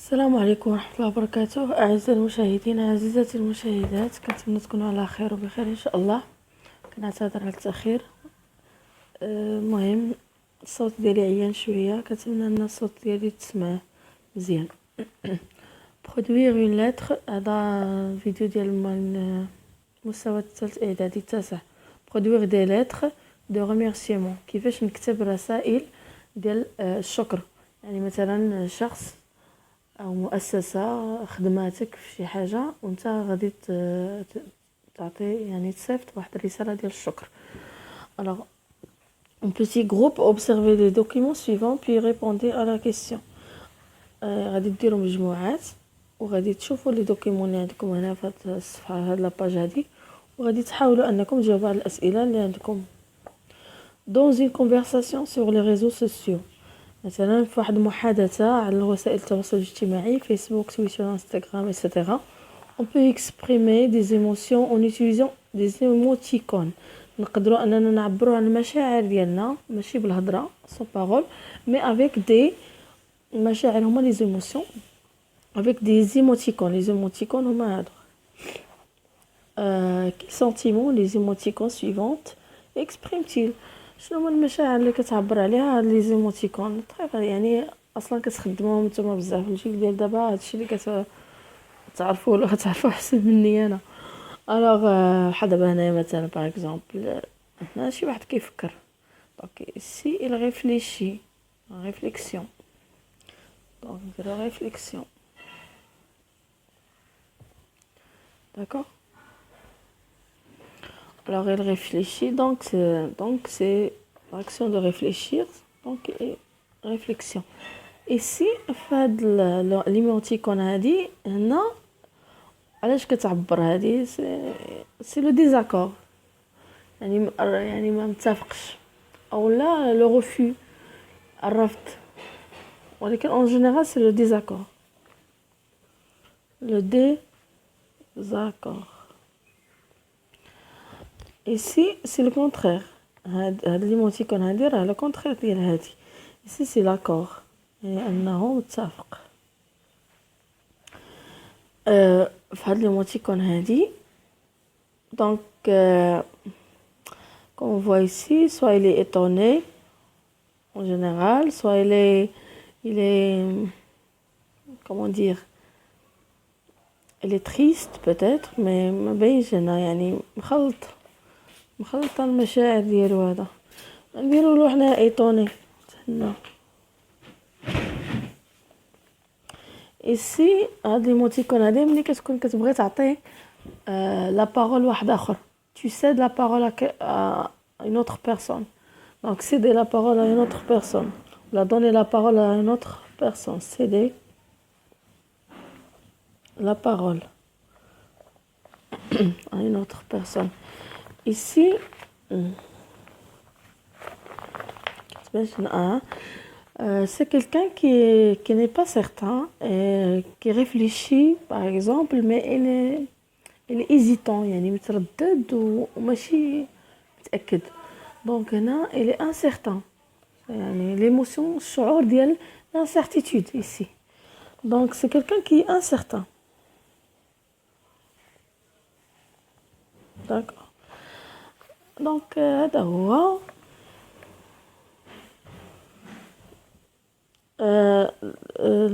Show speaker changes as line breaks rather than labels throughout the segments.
السلام عليكم ورحمة الله وبركاته. أعزائي المشاهدين، عزيزاتي المشاهدات، كنتمنى تكونوا على خير وبخير إن شاء الله. كنعتذر على التأخير. المهم الصوت ديالي عيان شوية، كنتمنى ان الصوت ديالي تسمع مزيان. برودوير اون لتر، هذا فيديو ديال المستوى الثالث اعدادي التاسع. برودوير دي لتر دو ريميرسيمون، كيفاش نكتب رسائل ديال الشكر. يعني مثلا شخص او مؤسسه خدماتك في شي حاجه وانت غادي تعطي يعني تصيفط واحد الرساله ديال الشكر. alors un petit groupe observez les documents suivants puis répondez à la question. غادي ديروا مجموعات وغادي تشوفوا لي دوكيمون اللي عندكم هنا في هذه الصفحه، هذه لاباج هذه، وغادي تحاولوا انكم تجاوبوا على الاسئله اللي عندكم. dans une conversation sur les réseaux sociaux، مثلا في واحد المحادثه على وسائل التواصل الاجتماعي، فيسبوك، تويتر، انستغرام etc. on peut exprimer des émotions en utilisant des émoticônes. نقدروا اننا نعبروا عن المشاعر ديالنا ماشي بالهضره سون بارول، مي افيك دي المشاعر هما لي زيموسيون avec des émoticônes. les émoticônes هما هادو. quels sentiments les émoticônes suivantes expriment-ils؟ شنو هما المشاعر اللي كتعبر عليها لي زيموتيكون؟ طيب يعني اصلا كتخدموهم نتوما بزاف في الجيل ديال دابا، هادشي اللي كتعرفوا ولا كتعرفوا احسن مني انا. الوغ بحال دابا هنايا مثلا باغ اكزومبل، هنا شي واحد كيفكر، دونك سي il réfléchit، réflexion، دونك نديرو réflexion. d'accord. alors il réfléchit, donc c'est l'action de réfléchir, donc réflexion. ici فهاد ليموتيكون هادي هنا علاش كتعبر هادي؟ سي لو ديزاكور، يعني ما متفقش او لا لو ريفو، الرفض، ولكن en général c'est le désaccord. le désaccord. ici c'est le contraire، هاد ليموتيكون هادي راه لو كونترير ديال هادي. ici c'est l'accord، يعني انه متفق. في هاد ليموتيكون هادي donc comme on voit ici, soit il est étonné en général, soit il est comment dire, il est triste peut-être، mais ما بينش هنا، يعني مخلطه المشاعر ديالو. هذا نديروا له حنا ايطوني هنا. ici هاد ليموتيكون هادي ملي كتكون كتبغي تعطي لا بارول واحد اخر، tu cèdes la parole à une autre personne. donc céder la parole à une autre personne، la donner la parole à une autre personne، céder la parole à une autre personne. ici c'est quelqu'un qui n'est pas certain et qui réfléchit par exemple mais il est hésitant، يعني متردد وماشي متأكد. donc هنا il est incertain، يعني l'émotion، الشعور ديال l'incertitude ici. donc c'est quelqu'un qui est incertain. d'accord. donc هذا هو.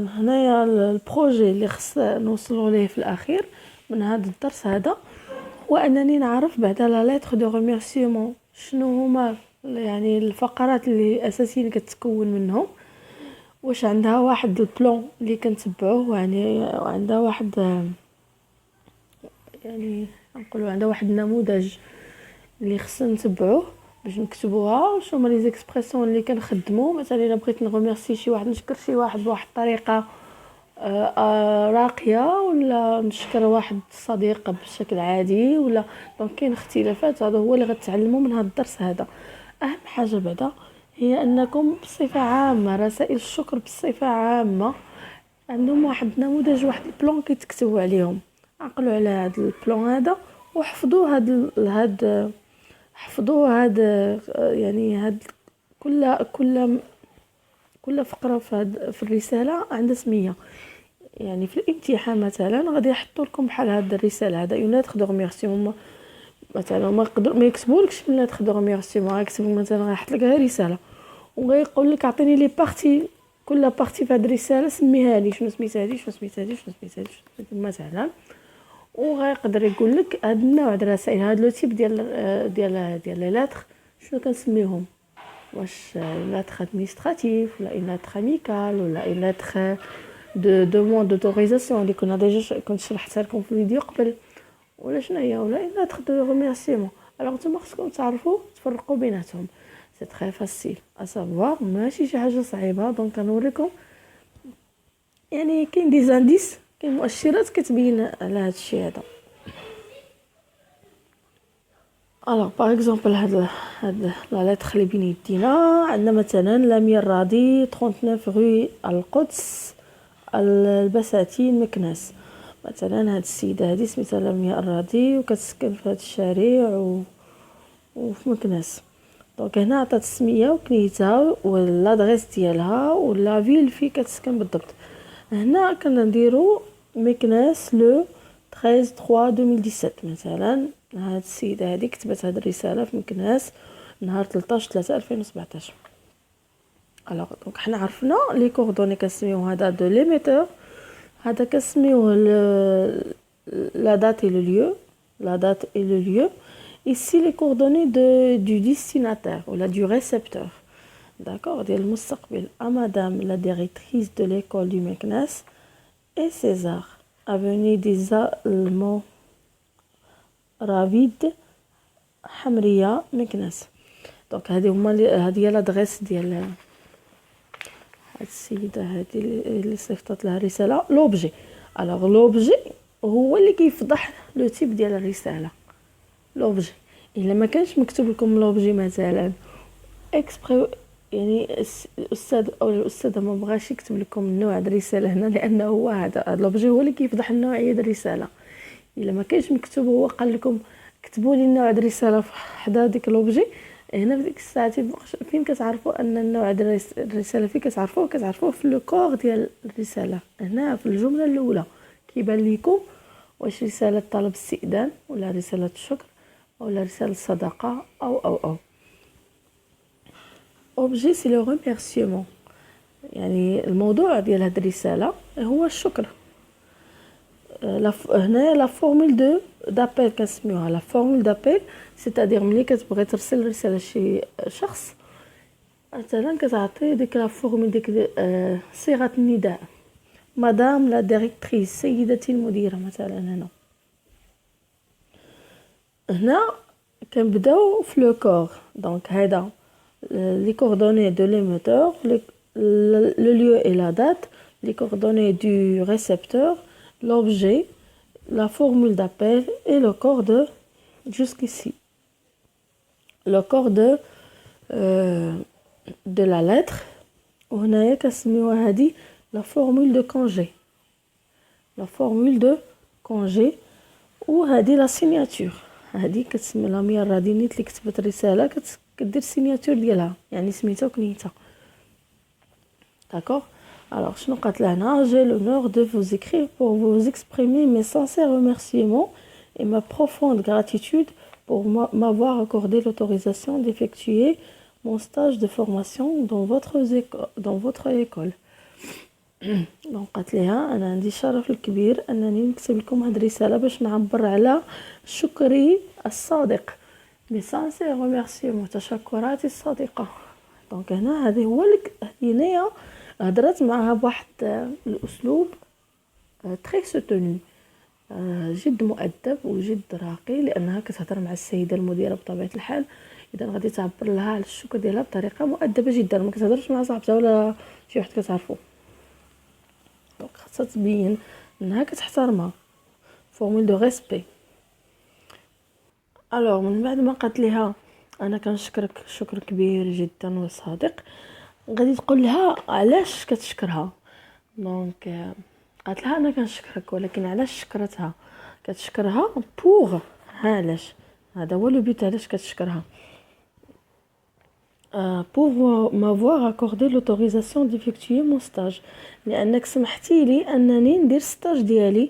هنايا البروجي اللي خص نوصلوا ليه في الاخير من هذا الدرس هذا هو انني نعرف بعد لا لتر دو ريميرسيمون شنو هما يعني الفقرات اللي اساسيه اللي كتكون منهم، واش عندها واحد البلان اللي كنتبعوه، يعني عندها واحد يعني نقولوا عندها واحد النموذج اللي خصنا نتبعوه باش نكتبوها. شنو هما لي زيكسبرسيون اللي كنخدموا؟ مثلا الا بغيت نغميرسي شي واحد، نشكر شي واحد بواحد الطريقه راقيه، ولا نشكر واحد صديق بشكل عادي، ولا دونك كاين اختلافات. هذا هو اللي غتعلموا من هذا الدرس هذا. اهم حاجه بعدا هي انكم بصفه عامه رسائل الشكر بصفه عامه عندهم واحد نموذج، واحد البلان كيتكتبوا عليهم. عقلوا على هذا البلان هذا وحفظوا حفظوا هذا، يعني هاد كل فقره في الرساله عندها سميه. يعني في الامتحان مثلا غادي يحطوا لكم بحال هاد الرساله هذا اون لتر دو ريميرسيمون، مثلا ما يكتبولكش اون لتر دو ريميرسيمون، غيكتبوا مثلا غيحط لك غير رساله وغيقول لك اعطيني لي بارتي، كل بارتي في هاد الرساله سميها لي، شنو سميتها لي شنو سميتها لي شنو سميتها لي مثلا. وغيقدر يقول لك هاد النوع د الرسائل، هاد لو تيب ديال لي لتر شنو كنسميهم، واش لتر ادمينستراتيف ولا اون لتر اميكال ولا اون لتر دو دوموند دوتوريزاسيون اللي كنت شرحتها لكم في الفيديو قبل، ولا شنو هي، ولا اون لتر دو ريميرسيمون. الوغ نتوما خصكم تعرفوا تفرقوا بيناتهم، سي تري فاسيل اسافوار، ماشي شي حاجه صعيبه. دونك كنوريكم يعني كاين دي زانديس، كاين مؤشرات كتبين على هذا الشيء هذا. الوغ باغ اكزومبل هاد لا لتر اللي بين يدينا عندنا مثلا لميا الراضي 39 غو القدس البساتين مكناس. مثلا هاد السيده هادي سميتها لميا الراضي وكتسكن في هاد الشارع وفي مكناس. دونك هنا عطات السميه وكنيتها والادريس ديالها ولا فيل في كتسكن بالضبط. هنا كنديرو مكناس لو 13/3/2017. مثلا هاد السيده هذه كتبت هاد الرساله في مكناس نهار 13/3/2017. الوغ دونك حنا عرفنا لي كوردوني كنسميو هذا دو ليميتور، هذا كنسميوه لا دات اي لو ليو، لا دات اي لو ليو. ici les coordonnées du destinataire ou la du récepteur, d'accord, ديال المستقبل. à madame la directrice de l'école du Meknès et César avenue des Allemands رافيد حمريه مكناس. دونك هذه هما هذه هي لادريس ديال هاد السيده هذه اللي صيفطت لها الرساله. لوبجي، الوغ لوبجي هو اللي كيفضح لو تيب ديال الرساله. لوبجي الا ما كانش مكتوب لكم لوبجي مثلا اكسبري، يعني الاستاذ او الاستاذه ما بغاش يكتب لكم النوع د الرساله هنا لانه هو هذا لوبجي هو اللي كيفضح النوعيه د الرساله. الا ما كانش مكتوب هو قال لكم كتبوا لي النوع د الرساله حدا ديك لوبجي، هنا في ديك الساعه فين كتعرفوا ان النوع د الرساله فين كتعرفوه في لو كور ديال الرساله. هنا في الجمله الاولى كيبان لكم واش رساله طلب استئذان ولا رساله شكر ولا رساله صداقه او اوبجي سي لو ريميرسيمون. يعني الموضوع ديال هاد الرساله هو الشكر. هنا لا فورمول دو دابيل كنسميوها لا فورمول دابيل، سيتادير ملي كتبغي ترسل رساله لشي شخص مثلا كتعطي ديك لا فورمول ديك صيغه النداء، مدام لا ديريكتريس، سيدتي المديره مثلا. هنا كنبداو في لو كور. دونك هذا لي كوردوني دو ليميتور، لو lieu et la date, les coordonnées du récepteur, l'objet, la formule d'appel et le corps de jusqu'ici. Le corps de la lettre. وهنايا كنسميوها هذه la formule de congé. La formule de congé وهذه لا سيناتور. هذه كتسمى لاميا الرادينيت اللي كتبت الرساله كدير السيناتور ديالها، يعني سميتها وكنيتها. D'accord. Alors, شنو قالت لهنا j'ai l'honneur de vous écrire pour vous exprimer mes sincères remerciements et ma profonde gratitude pour m'avoir accordé l'autorisation d'effectuer mon stage de formation dans votre école. دونك قالت لها انا عندي الشرف الكبير انني نكتب لكم هذه الرساله باش نعبر على شكري الصادق، mes sincères remerciements، تشكراتي الصادقه. دونك هنا هذه هو هنايا هضرت معها بواحد الاسلوب تري سوتوني، جد مؤدب وجد راقي، لانها كتهضر مع السيده المديره بطبيعه الحال. اذا غادي تعبر لها على الشكر ديالها بطريقه مؤدبه جدا، ما كتهضرش مع صاحبتها ولا شي واحد كتعرفو. دونك خاصها تبين انها كتحترمها، فورمول دو ريسبي. الوغ من بعد ما قالت لها انا كنشكرك شكر كبير جدا وصادق، غادي تقول لها علاش كتشكرها. دونك قالت لها انا كنشكرك، ولكن علاش شكرتها؟ كتشكرها بوغ علاش، هذا هو لو بيت علاش كتشكرها. pour m'avoir accordé l'autorisation d'effectuer mon stage لانك سمحتي لي انني ندير ستاج ديالي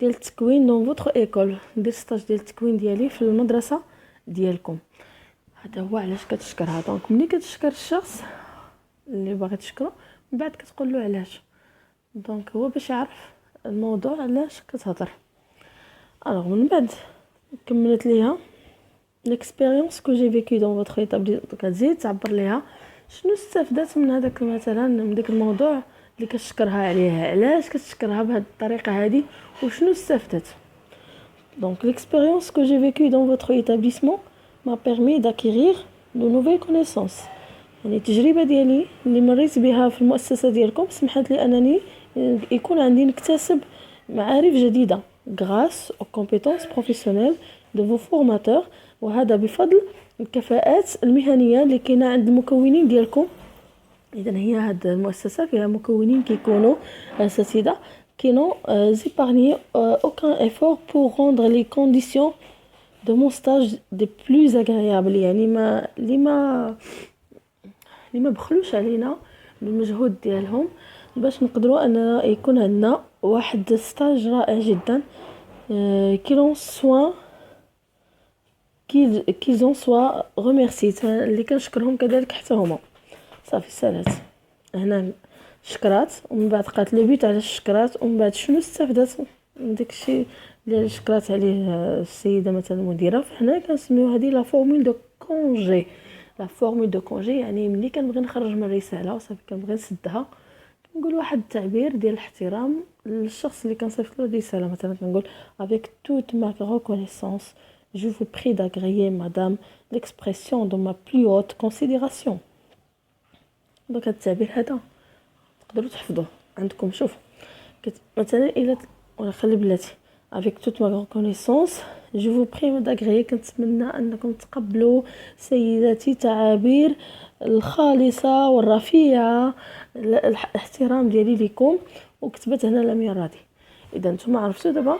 ديال التكوين دون فوتر ايكول، ندير ستاج ديال التكوين ديالي في المدرسه ديالكم. هذا هو علاش كتشكرها. دونك ملي كتشكر الشخص اللي باغي تشكرو من بعد كتقول له علاش، دونك هو باش يعرف الموضوع علاش كتهضر. الوغ من بعد كملت ليها l'expérience que j'ai vécue dans votre établissement، كتزيد تعبر ليها شنو استفدت من هذاك مثلا من داك الموضوع اللي كتشكرها عليه، علاش كتشكرها بهذه الطريقه هذه وشنو استفدت. Donc l'expérience que j'ai vécue dans votre établissement m'a permis d'acquérir de nouvelles connaissances. يعني التجربه ديالي اللي مريت بها في المؤسسه ديالكم سمحت لي انني يكون عندي نكتسب معارف جديده grâce aux compétences professionnelles de vos formateurs، وهذا بفضل الكفاءات المهنيه اللي كاينه عند المكونين ديالكم. اذا هي هذه المؤسسه فيها مكونين كيكونوا اساتذه qui n'ont épargné aucun effort pour rendre les conditions de mon stage des plus agréables. يعني ما بخلوش علينا بالمجهود ديالهم باش نقدروا اننا يكون عندنا واحد ستاج رائع جدا. كيلون سوا كيزون سوا ريميرسيت، اللي كنشكرهم كذلك حتى هما. صافي سالات هنا شكرات، ومن بعد قالت لي بيت على الشكرات، ومن بعد شنو استفدت من داكشي اللي شكرات عليه السيده مثلا المديره. فهنا كنسميو هذه لا فورمول دو كونجي. لا فورمول دو كونجي يعني ملي كنبغي نخرج من الرساله وصافي كنبغي نسدها كنقول واحد التعبير ديال الاحترام للشخص اللي كنصيفط له الرساله. مثلا كنقول avec toute ma reconnaissance je vous prie d'agréer madame l'expression de ma plus haute considération. دونك التعبير هذا تقدروا تحفظوه عندكم. شوف مثلا الى ولا خلي بلاتي avec toute ma reconnaissance je vous prie d'agréer، كنتمنى انكم تقبلوا سيداتي تعابير الخالصه والرفيعه الاحترام ديالي لكم، وكتبت هنا لم راضي. اذا نتوما عرفتوا دابا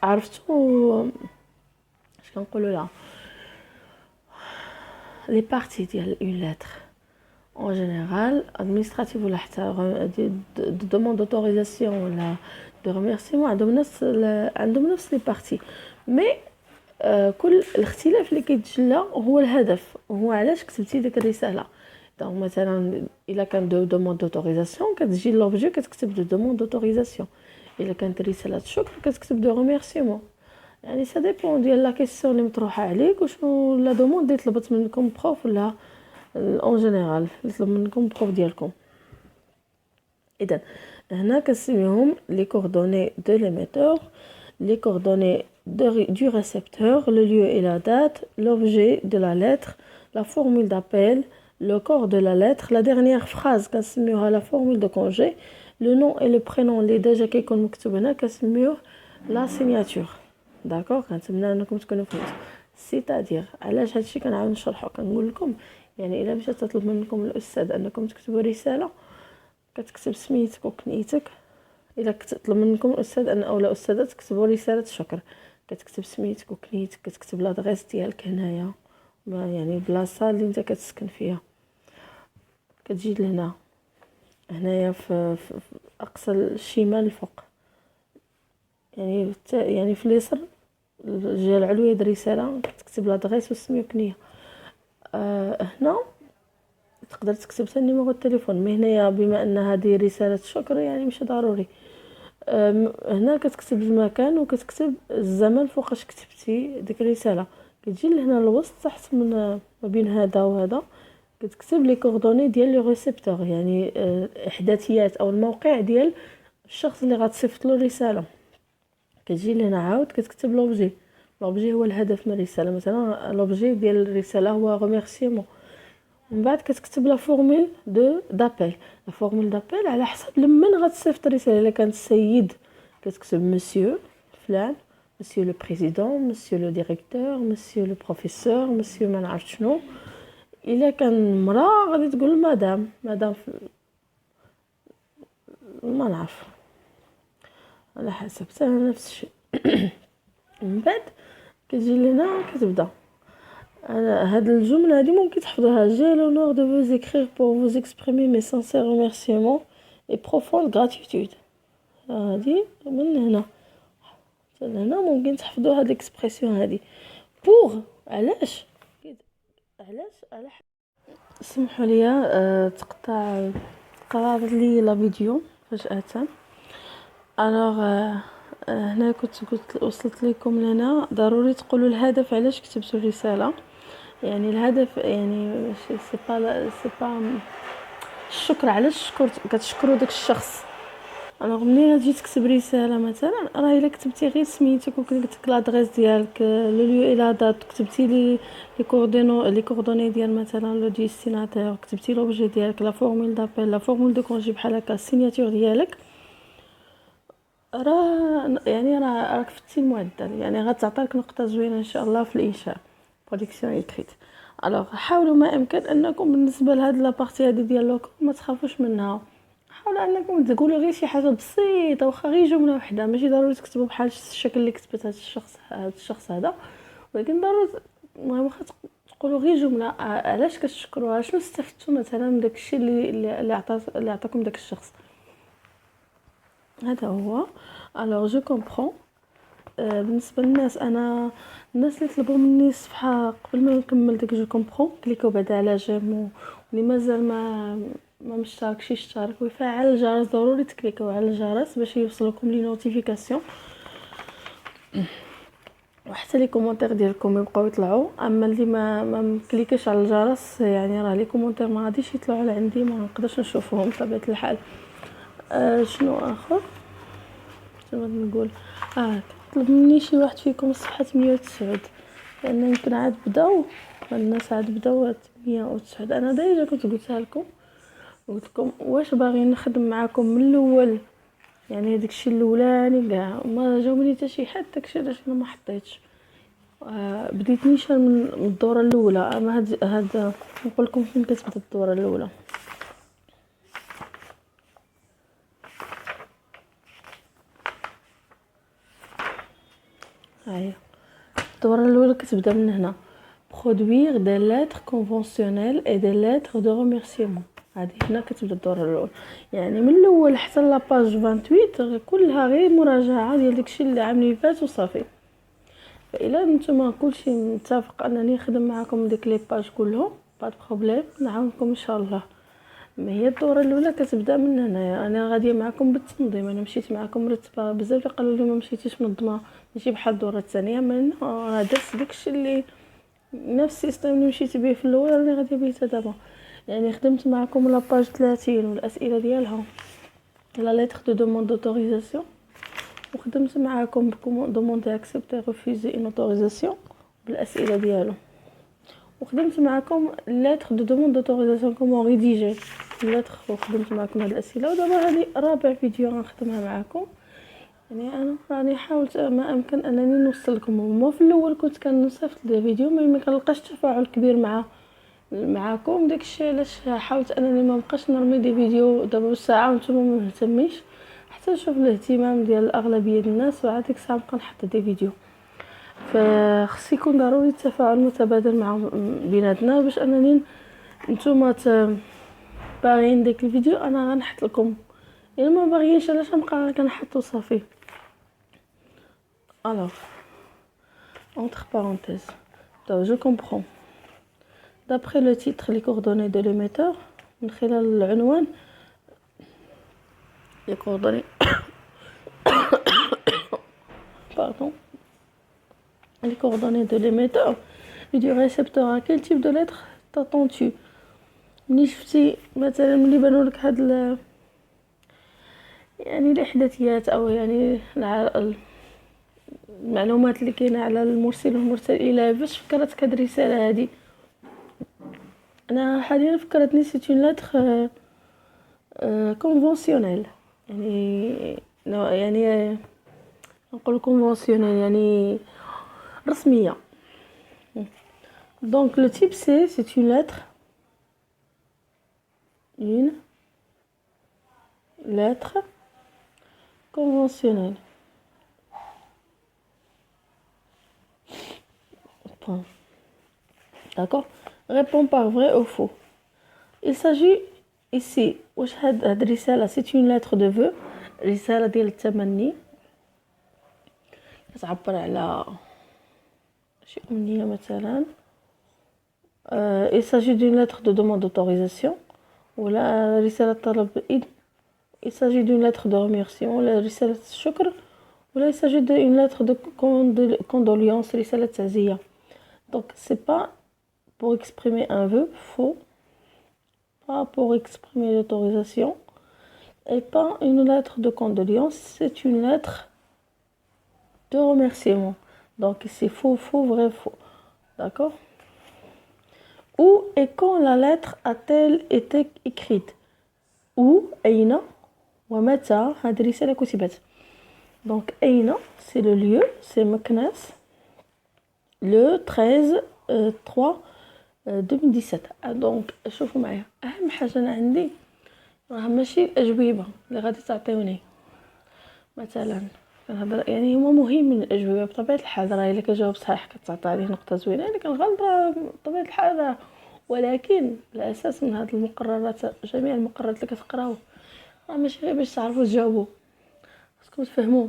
عرفتوا اش كنقولوا لها لي بارتي ديال اون لتر en général administrative ولا حتى de demande d'autorisation ولا de remerciement عندهم نفس لي بارتي. مي كل الاختلاف اللي كيتجلى هو الهدف، هو علاش كتبتي ديك الرساله. دونك مثلا الا كان دو دوموند دوتوريزاسيون كتجي لوبجي كتكتب دو دوموند دوتوريزاسيون، الا كانت رساله شكر كتكتب دو ريميرسيمون. يعني سا ديبون ديال لا كيسيون اللي مطروحه عليك وشنو لا دوموند اللي طلبت منكم بروف ولا اون جينيرال يطلب منكم بروف ديالكم. اذا هنا كنسميهم لي كوردوني دو ليميتور، les coordonnées du récepteur, le lieu et la date, l'objet de la lettre, la formule d'appel, le corps de la lettre, la dernière phrase كنسميوها la formule de congé, le nom et le prénom اللي ديجا كيكون مكتوب هنا كنسميوه la signature. داكوغ كنتمنى انكم تكونوا فهمتوا. سيتادير علاش هادشي كنعاود نشرحو كنقول لكم يعني الا مشات تطلب منكم الاستاذ انكم تكتبوا رساله كتكتب سميتك وكنيتك. الا كتطلب منكم الاستاذ ان او لا استاذه تكتبوا رساله شكر كتكتب سميتك وكنيتك، كتكتب لادريس ديالك هنايا يعني البلاصه اللي انت كتسكن فيها. كتجي لهنا هنايا في اقصى الشمال الفوق، يعني في اليسار الجهه العلويه ديال الرساله كتكتب لادريس والسميه وكنيه. هنا تقدر تكتب حتى نيميرو التليفون، مي هنايا بما ان هذه رساله شكر يعني مش ضروري. هنا كتكتب المكان وكتكتب الزمن فوقاش كتبتي ديك الرساله. كتجي لهنا الوسط تحت من ما بين هذا وهذا كتكتب لي كوردوني ديال لو ريسيبتور، يعني الاحداثيات او الموقع ديال الشخص اللي غتصيفط له الرساله. كتجي لهنا عاود كتكتب لوبجي. لوبجي هو الهدف من الرساله، مثلا لوبجي ديال الرساله هو ريميرسيمون. من بعد كتكتب لا فورمول دابيل. لا فورمول دابيل على حسب لمن غتصيفط الرساله. الا كان السيد كتكتب مسيو فلان، مسيو لو بريزيدون، مسيو لو ديريكتور، مسيو لو بروفيسور، مسيو ما نعرف شنو. الا كان مراه غادي تقول مدام ما نعرف على حسب حتى نفس الشيء. من بعد كتجي لهنا كتبدا هاد الجمله هادي ممكن تحفظوها: j'ai l'honneur de vous écrire pour vous exprimer mes sincères remerciements et profonde gratitude. هادي من هنا حتى لهنا ممكن تحفظوا هاد الاكسبرسيون هادي. بوغ علاش على سمحوا لي تقطع لي لا فيديو فجأة. الوغ هنا كنت قلت وصلت لكم لنا ضروري تقولوا الهدف علاش كتبتوا الرساله. يعني الهدف يعني سي با الشكر، علاش كتشكروا داك الشخص. انا ملي غتجي تكتب رساله مثلا، راه الا كتبتي غير سميتك وكتبت لادريس ديالك لو ليو اي لا دات، كتبتي لي كوردوني ديال مثلا لو ديستيناتير، كتبتي لوبجي ديالك، لا فورمول دابيل، لا فورمول دو كونجي بحال هكا، السيناتور ديالك، راك فتي المعدل. يعني غتعطيك نقطه زوينه ان شاء الله في الانشاء برودكسيون ايكريت. الوغ حاولوا ما امكن انكم بالنسبه لهاد لابارتي هادي ديال لوكو ما تخافوش منها. حاولوا انكم تقولوا غير شي حاجه بسيطه، واخا غير جمله وحده، ماشي ضروري تكتبوا بحال الشكل اللي كتبت هاد الشخص هذا، ولكن ضروري المهم واخا تقولوا غير جمله علاش كتشكروها، شنو استفدتوا مثلا من داكشي اللي عطاكم داك الشخص. هذا هو. الوغ جو كومبرون. بالنسبه للناس، الناس اللي طلبوا مني الصفحه قبل ما نكمل داك جو كومبرون، كليكو بعدا على جيم، واللي مازال ما مشتركش يشترك ويفعل الجرس. ضروري تكليكو على الجرس باش يوصلكم لي نوتيفيكاسيون، وحتى لي كومونتير ديالكم يبقاو يطلعوا. اما اللي ما مكليكاش على الجرس، يعني راه لي كومونتير ما غاديش يطلعوا لعندي، ما نقدرش نشوفهم بطبيعه الحال. شنو اخر شنو نقول؟ طلب مني شي واحد فيكم صفحه 109، لان يمكن عاد بداو الناس عاد بداو 109. انا ديجا كنت قلتها لكم، قلت لكم واش باغي نخدم معاكم من الاول، يعني داكشي الاولاني كاع ما جاوبني حتى شي حد. داكشي علاش انا ما حطيتش. بديت نيشان من الدوره الاولى. اما هاد نقول لكم فين كتبدا الدوره الاولى. هاهي الدوره الاولى كتبدا من هنا: produire des lettres conventionnelles et des lettres de remerciement. هذه هنا كتبدا الدوره الاولى. يعني من الاول حتى لاباج 28 كلها غير مراجعه ديال داكشي اللي عام اللي فات وصافي. فإلا نتوما كلشي متفق انني نخدم معكم ديك لي باج كلهم، با بروبليم، نعاونكم ان شاء الله. ما هي الدوره الاولى كتبدا من هنا. انا غاديه معكم بالتنظيم، انا مشيت معكم مرتبه. بزاف قالوا لي ما مشيتيش منظمه، ماشي بحال الدوره الثانيه. من راه درت داكشي اللي نفس السيستم اللي مشيت به في الاول اللي غادي به حتى دابا. يعني خدمت معكم لاباج 30 والاسئله ديالها، لا ليتر دو دوموند دوتوريزاسيون، وخدمت معكم دوموندي اكسبتي ريفوزي ان اوتوريزاسيون بالاسئله ديالو، وخدمت معكم ليتر دو دوموند دوتوريزاسيون كومون ريديجي الليتر، وخدمت معكم هاد الاسئله. ودابا هذه رابع فيديو غنخدمها معكم. يعني انا راني حاولت ما امكن انني نوصل لكم. وما في الاول كنت كنصيفط لي فيديو ما كنلقاش تفاعل كبير معكم. داكشي علاش حاولت انني ما بقاش نرمي دي فيديو دابا بالساعه وانتم ما مهتميش، حتى نشوف الاهتمام ديال الاغلبيه الناس، وعاد ديك الساعه نبقى نحط دي فيديو. فخص يكون ضروري التفاعل متبادل مع بيناتنا باش انني نتوما باغيين ديك الفيديو انا غنحط لكم. الا ما باغيينش علاش نبقى كنحطو صافي. Alors, entre parenthèses, donc je comprends. D'après le titre, les coordonnées de l'émetteur, من خلال العنوان les coordonnées pardon, les coordonnées de l'émetteur et du récepteur. À quel type de lettre t'attends-tu؟ ملي شفتي مثلا ملي بانوا لك هاد يعني الاحداثيات او يعني المعلومات اللي كاينه على المرسل والمرسل اليه، باش فكرتك هاد الرساله هادي؟ انا حاليا فكرتني سي اون لتر كونفونسيونيل. يعني نقول كونفونسيونيل يعني رسميه. دونك لو تيب سي اون lettre conventionnelle. Point. d'accord. Réponds par vrai ou faux. Il s'agit ici واش هاد الرسالة c'est une lettre de vœu، رسالة ديال التمني كتعبر على شي أمنية مثلا. il s'agit d'une lettre de demande d'autorisation ولا رسالة طلب إذن. il s'agit d'une lettre de remerciement ولا رسالة الشكر ولا il s'agit d'une lettre de condoléance رسالة تعزية. donc c'est pas pour exprimer un vœu, faux, pas pour exprimer l'autorisation et pas une lettre de condoléance, c'est une lettre de remerciement. Donc c'est faux, faux, vrai, faux. D'accord. Où et quand la lettre a-t-elle été écrite? Où أين ومتى هذه الرسالة كتبت. Donc أين c'est le lieu, c'est مكناس le 13/3/2017. donc شوفوا معايا أهم حاجة أنا عندي راه ماشي الأجوبة اللي غادي تعطيوني. مثلا كنهضر يعني هما مهمين الأجوبة بطبيعة الحال، راه إلا كجاوب صحيح كتعطى عليه نقطة زوينة، إلا كنغلط راه بطبيعة الحال. ولكن الأساس من هاد المقررات، جميع المقررات اللي كتقراو راه ماشي غير باش تعرفوا تجاوبوا، خاصكم تفهموا.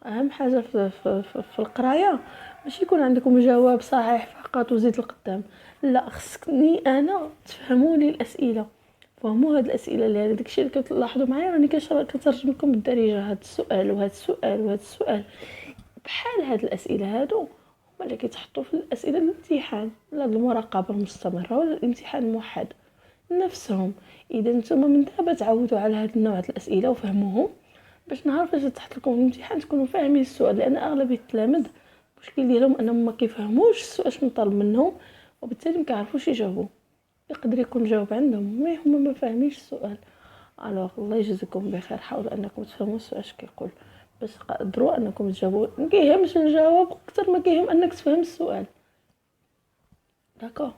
أهم حاجة في القراية ماشي يكون عندكم جواب صحيح فقط وزيد القدام، لا، خصني أنا تفهموني الأسئلة، فهموا هاد الأسئلة اللي هذا داكشي اللي كتلاحظوا معايا راني كنترجم لكم بالدارجة هاد السؤال وهاد السؤال وهاد السؤال. بحال هاد الأسئلة هادو هما اللي كيتحطوا في الأسئلة الامتحان ولا المراقبة المستمرة ولا الامتحان الموحد نفسهم. إذا نتوما من دابا تعودوا على هاد النوع د الأسئلة وفهموهم باش نهار فاش تحط لكم الامتحان تكونوا فاهمين السؤال، لأن أغلبية التلاميذ المشكل ديالهم أنهم ما كيفهموش السؤال شنو طالب منهم وبالتالي ما كيعرفوش يجاوبوا. يقدر يكون جاوب عندهم مي هما ما فاهمينش السؤال. الوغ الله يجزيكم بخير، حاولوا انكم تفهموا السؤال اش كيقول باش تقدروا انكم تجاوبوا. ما كيهمش الجواب اكثر ما كيهم انك تفهم السؤال. داكوغ.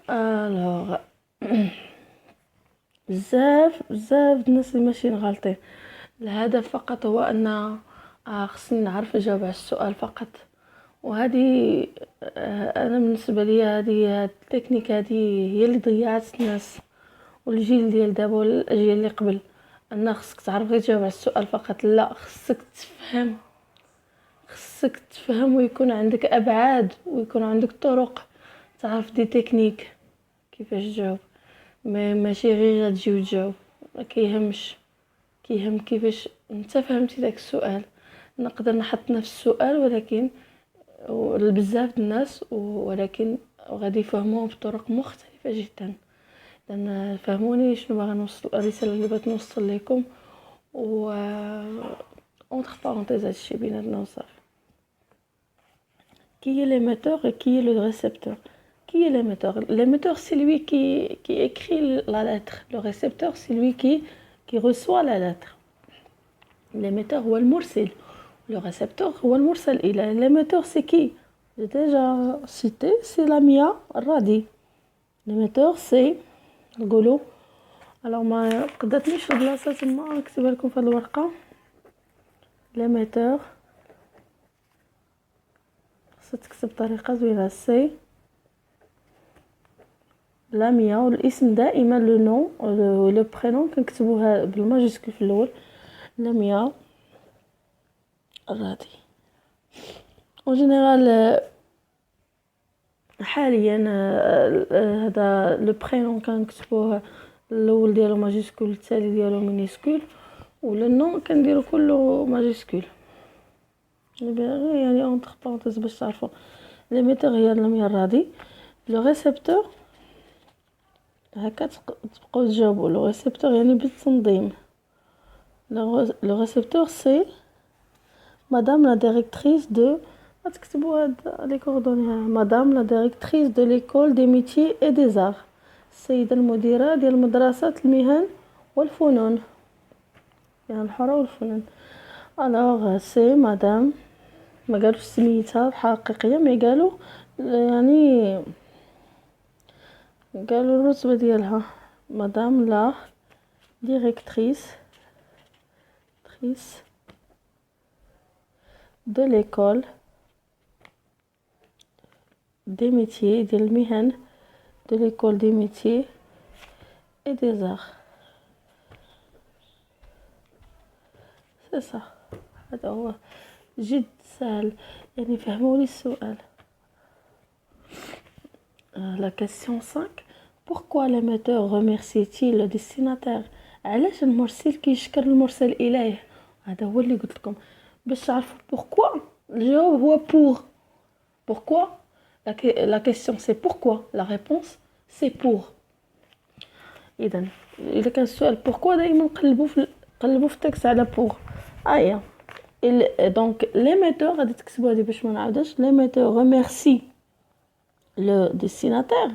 الوغ بزاف الناس اللي ماشيين غالطين. الهدف فقط هو ان خصني نعرف نجاوب على السؤال فقط. وهذه انا بالنسبه لي هذه التكنيك هذه هي اللي ضيعت الناس والجيل ديال دابا والاجيال اللي قبل. ان خصك تعرف غير تجاوب على السؤال فقط، لا، خصك تفهم ويكون عندك ابعاد ويكون عندك طرق تعرف دي تكنيك كيفاش تجاوب. ماشي غير تجي وتجاوب، ما كيهمش. كيهم كيفاش انت فهمتي داك السؤال. نقدر نحط نفس السؤال ولكن بزاف الناس ولكن غادي يفهموه بطرق مختلفه جدا. لان فهموني شنو باغا نوصل، الرساله اللي بغيت نوصل لكم. و entre parenthèses هادشي بيناتنا وصافي. qui est l'émetteur et qui est le récepteur? Qui est l'émetteur? L'émetteur c'est lui qui écrit la lettre. Le récepteur c'est lui qui reçoit la lettre. l'émetteur هو المرسل. Le récepteur هو المرسل إليه. l'émetteur c'est qui? J'ai déjà cité, c'est Lamia Radi. l'émetteur c'est نقولوا alors ما قدرتنيش البلاصه تما نكتبها لكم في هذه الورقه. l'émetteur خصك تكتب بطريقه زوينه سي لاميا، والاسم دائما لو نون لو برينون كنكتبوها بالماجيسكول في الاول. لاميا الرادي. اون جينيرال حاليا هذا لو برينون كنكتبوه الاول ديالو ماجيسكول الثاني ديالو مينيسكول ولا النون كنديرو كله ماجيسكول. يعني اونتر بارونتيز باش تعرفوا. ليميتور هي لاميا الرادي. لو ريسبتور هكا تبقاو تجاوبوا. لو ريسبتور يعني بالتنظيم. لو ريسبتور سي مدام لا ديريكتريس دو، غتكتبوا هاد لي كوردوني. مدام لا ديريكتريس دو ليكول دي ميتي اي دي زار، السيده المديره ديال مدرسه المهن والفنون، يعني الحرة والفنون. الوغ سي مدام، ما قالوش سميتها حقيقيه، ما قالوا يعني قالوا الرتبه ديالها. مدام لا ديريكتريس de l'école des métiers ديال المهن de l'école des métiers et des arts. C'est ça. هذا هو جد سهل يعني فهموا لي السؤال. La question 5. Pourquoi l'émetteur remercie-t-il le destinataire؟ علاش المرسل كيشكر المرسل إليه؟ هذا هو اللي قلت لكم باش تعرفوا pourquoi. الجواب هو pour. Pourquoi? La question c'est pourquoi. La réponse c'est pour. إذا كان السؤال pourquoi دائما قلبوا في التكست على pour. Donc l'émetteur غادي تكتبوا هذه باش ما نعاودش. L'émetteur remercie le destinataire.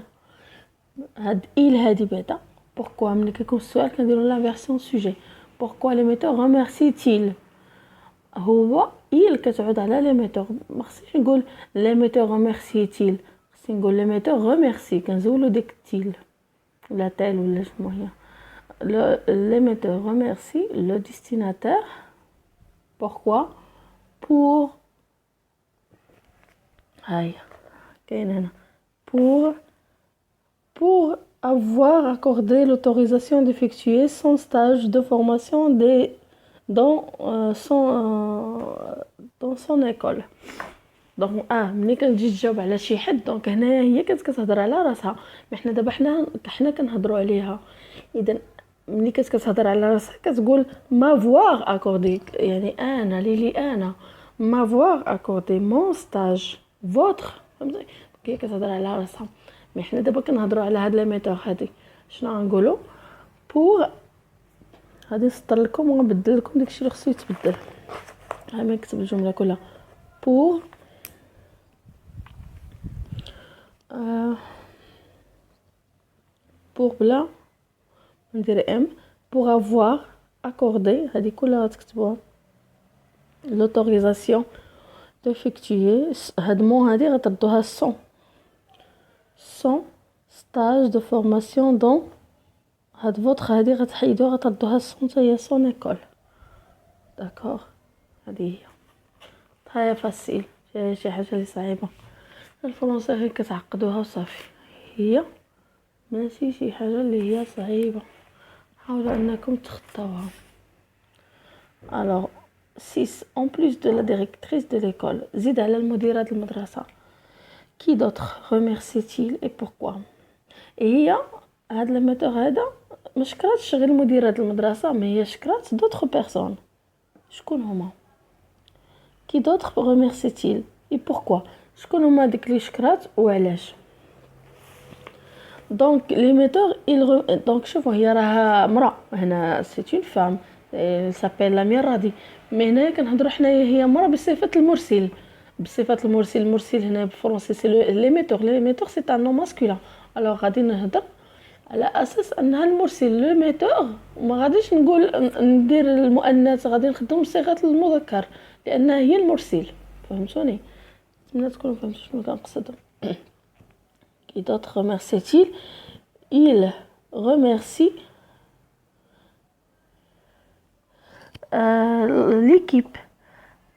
هاد هادي بعدا pourquoi ملي كيكون السؤال كنديروا لا فيرسيون سوجي. pourquoi l'émetteur remercie-t-il؟ هو كتعود على l'émetteur. ما خصنيش نقول l'émetteur remercie-t-il، خصني نقول l'émetteur remercie. كنزولوا ديك تيل ولا تال ولا شنو هي. l'émetteur remercie le destinataire. pourquoi؟ pour كاين هنا pour avoir accordé l'autorisation d'effectuer son stage de formation dans son école. دونك ملي كنجي تجاوب على شي حد دونك هنايا هي كتهضر على راسها. حنا دابا حنا كنهضروا عليها. اذا ملي كتهضر على راسها كتقول m'avoir accordé يعني انا انا m'avoir accordé mon stage votre. فهمتي كي كتهضر على راسها. مي حنا دابا كنهضروا على هاد ليميتور هادي شنو غنقولوا بور. غادي نسطر لكم ونبدل لكم داكشي اللي خصو يتبدل. ما نكتب الجمله كلها بور بور بلا ندير ام pour avoir accordé هذه كلها غتكتبوها l'autorisation d'effectuer هاد مو هذه غتردوها son stage de formation dans هاد votre هذه غتحيدوها غتردوها son école. داكوغ هذه هي فاسيل. شي حاجه اللي صعيبه الفرنسي غير كتعقدوها وصافي. هي ماشي شي حاجه اللي هي صعيبه. حاولوا انكم تخطوها. alors 6 en plus de la directrice de l'école زيد على المديرة المدرسة. qui d'autre remercie-t-il et pourquoi؟ هي هاد الميثود هذا ما شكراتش غير مديرة المدرسة ما هي شكرات d'autres personnes. شكون هما؟ qui d'autre remercie-t-il et pourquoi؟ شكون هما ديك اللي شكرات وعلاش؟ دونك l'émetteur دونك شوفوا هي راها مرا هنا c'est une femme elle s'appelle Lamia Radi. مي هنا كنهضروا حنايا هي مرا بصفه المرسل. المرسل هنا بالفرنسي سي l'émetteur c'est un nom masculin. alors غادي نهضر على اساس انها المرسل l'émetteur. ما غاديش نقول ندير المؤنث غادي نخدم صيغه المذكر لانها هي المرسل. فهمتوني؟ نتمنى تكونوا فهمتوا شنو كنقصد. qui d'autre remercie-t-il؟ il remercie l'équipe.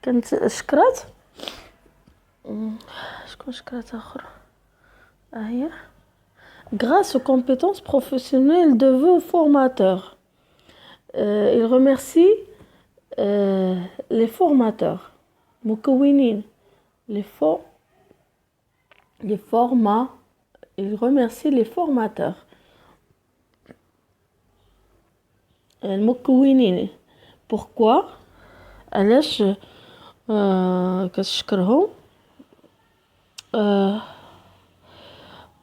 كانت شكرات شكون شكرات اخر هي grâce aux compétences professionnelles de vos formateurs. il remercie les formateurs مكونين les formats. il remercie les formateurs المكونين. pourquoi علاش كتشكرهم؟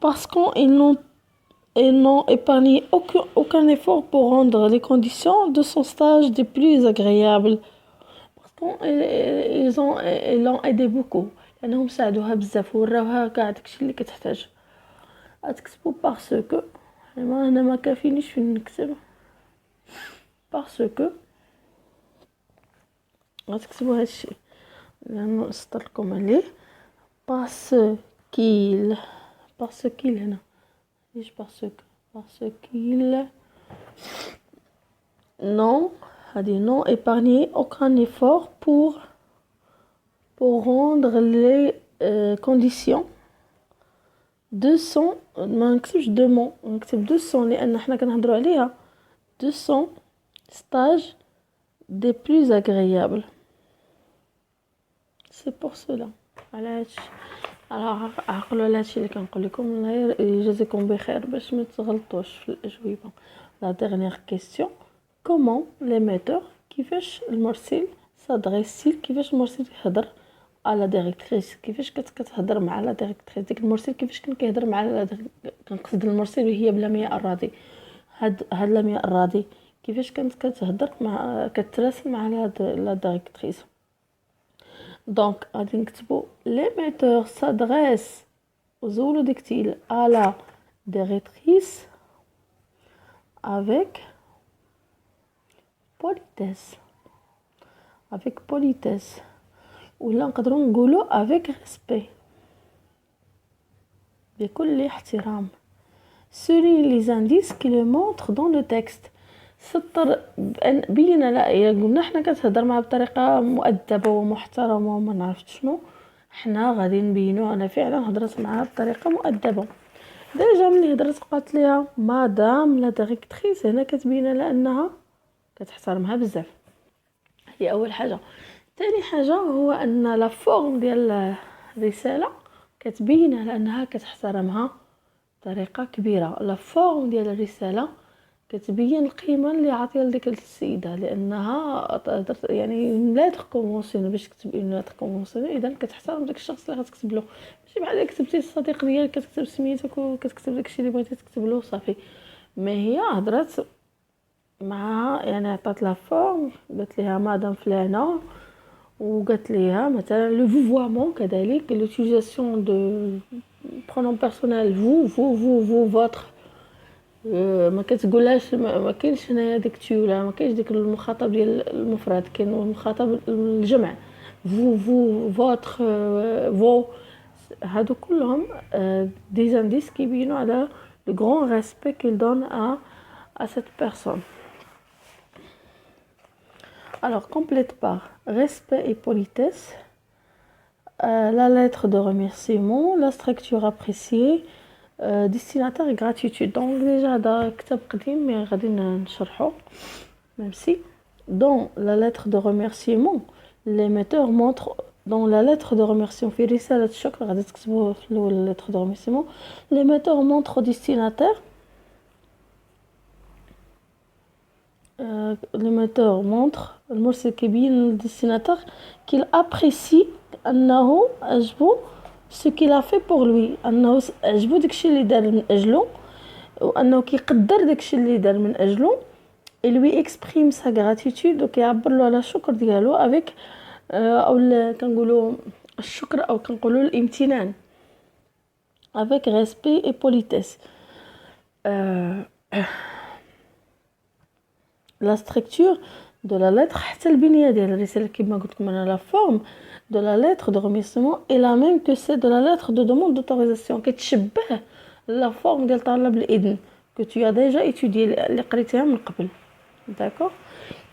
parce qu'ils n'ont épargné aucun effort pour rendre les conditions de son stage des plus agréables. parce qu'ils l'ont aidé beaucoup لانهم ساعدوها بزاف وراوها كاع داكشي اللي كتحتاج. غتكتبوا باسكو انا ما كافينيش فين نكتب باسكو غتكتبوا هادشي لانه نسطر لكم عليه باسكيل هنا ليش باسكيل non هادي non épargner aucun effort pour rendre les conditions 200 ما نكتبش 200 نكتب 200 لان حنا كنهضروا عليها 200 ستاج دي بلوز اغريابل سي بور سولا على هادشي. عقلوا على هادشي اللي كنقول لكم، الله يجازيكم بخير باش ما تغلطوش في الاجوبه. لا ديرنيير كيسيون، كومون لي ميتور، كيفاش المرسل سادريسي، كيفاش المرسل يهضر على ديريكتريس، كيفاش كتهضر مع لا ديريكتريس ديك المرسل، كيفاش كان كيهضر مع كنقصد المرسل وهي بلمياء الراضي. هاد لمياء الراضي كيفاش كانت كتهضر مع كتراسل مع لا ديريكتريس. دونك غادي نكتبوا لي ميتور سادريس وزولو ديكتيل على ديريكتريس avec politesse ولا نقدروا نقولوا avec respect بكل احترام. souligne les indices qui le montrent dans le texte. سطر بينا، لا قلنا حنا كتهضر معها بطريقه مؤدبه ومحترمه وما نعرفش شنو، حنا غادي نبينوا انا فعلا هضرت معها بطريقه مؤدبه. ديجا ملي هضرت قالت ليها مدام لا ديريكتريس، هنا كتبين لانها كتحترمها بزاف. هذه اول حاجه. ثاني حاجه هو ان لا فورم ديال الرساله كتبين لانها كتحترمها بطريقه كبيره. لا فورم ديال الرساله كتبين القيمه اللي عاطيه لديك السيده، لانها يعني لا تكونفونسيون باش تكتب لا تكونفونسيون، اذا كتحترم داك الشخص اللي غتكتب له. ماشي بحال كتبتي الصديق ديالك كتكتب سميتك وكتكتب داكشي اللي بغيتي تكتب له صافي. ما هي هضرت معها يعني عطات لها فورم، قالت لها مدام فلانه، وقالت لها مثلا لو فوفوامون كذلك لوتيليزاسيون دو برونوم بيرسونيل فو فوتر. ما كتقولهاش ما كاينش هنايا ديك تيولا، ما كاينش ديك المخاطب ديال المفرد، كاين المخاطب الجمع فو فوتر فو. هادو كلهم دي زانديس كيبينوا على لو غران ريسبي كيل دون à cette personne. Alors complète par respect et politesse, la lettre de remerciement, la structure appréciée, destinataire et gratitude. Donc déjà هذا كتاب قديم مي غادي نشرحو. Même si dans la lettre de remerciement l'émetteur montre dans la lettre de remerciement في رسالة الشكر غادي تكتبوها في الأول lettre de remerciement. L'émetteur montre au destinataire l'émetteur montre المرسل كيبين للديستيناتور qu'il apprécie أنه عجبو ce qu'il a fait pour lui، أنه عجبو داكشي اللي دار من أجله، وأنه كيقدر داكشي اللي دار من أجله. et lui exprime sa gratitude وكيعبر له على الشكر ديالو avec او كنقولوا الشكر او كنقولوا الامتنان avec respect et politesse. la structure de la lettre حتى البنيه ديال الرساله كما قلت لكم انا لا فورم de la lettre de remerciement est la même que celle de la lettre de demande d'autorisation. كتشبه لا فورم ديال طلب الاذن que tu as déjà étudié اللي قريتيها من قبل. داكور.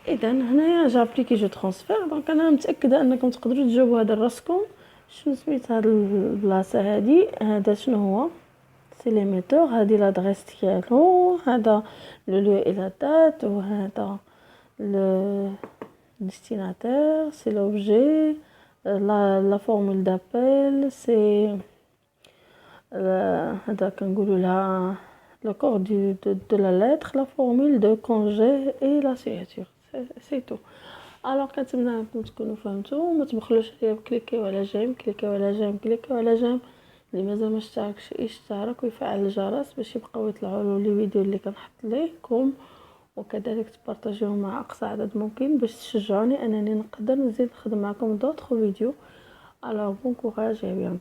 اذا هنايا جابليكي جو ترانسفير. دونك انا متاكده انكم تقدروا تجاوبوا هذا راسكم. شنو سميت هاد البلاصه هادي؟ هذا شنو هو؟ سي ليميتور، هادي لادريس ديالو، هذا لو لو اي لا دات، وهذا le destinataire, c'est l'objet, la formule d'appel, c'est le corps de la lettre, la formule de congé et la signature. C'est tout. Alors كنتمنى انكم تكونوا فهمتوا. ما تبخلوش عليا بكليكيو على جيم، كليكيو على جيم، كليكيو على جيم. اللي مازال ما اشتركش يشترك ويفعل الجرس باش يبقاو يطلعوا له لي فيديو اللي كنحط لكم، وكذلك تبارطاجيوه مع اقصى عدد ممكن باش تشجعوني انني نقدر نزيد نخدم معكم دوطخ فيديو. alors bon courage et à bientôt.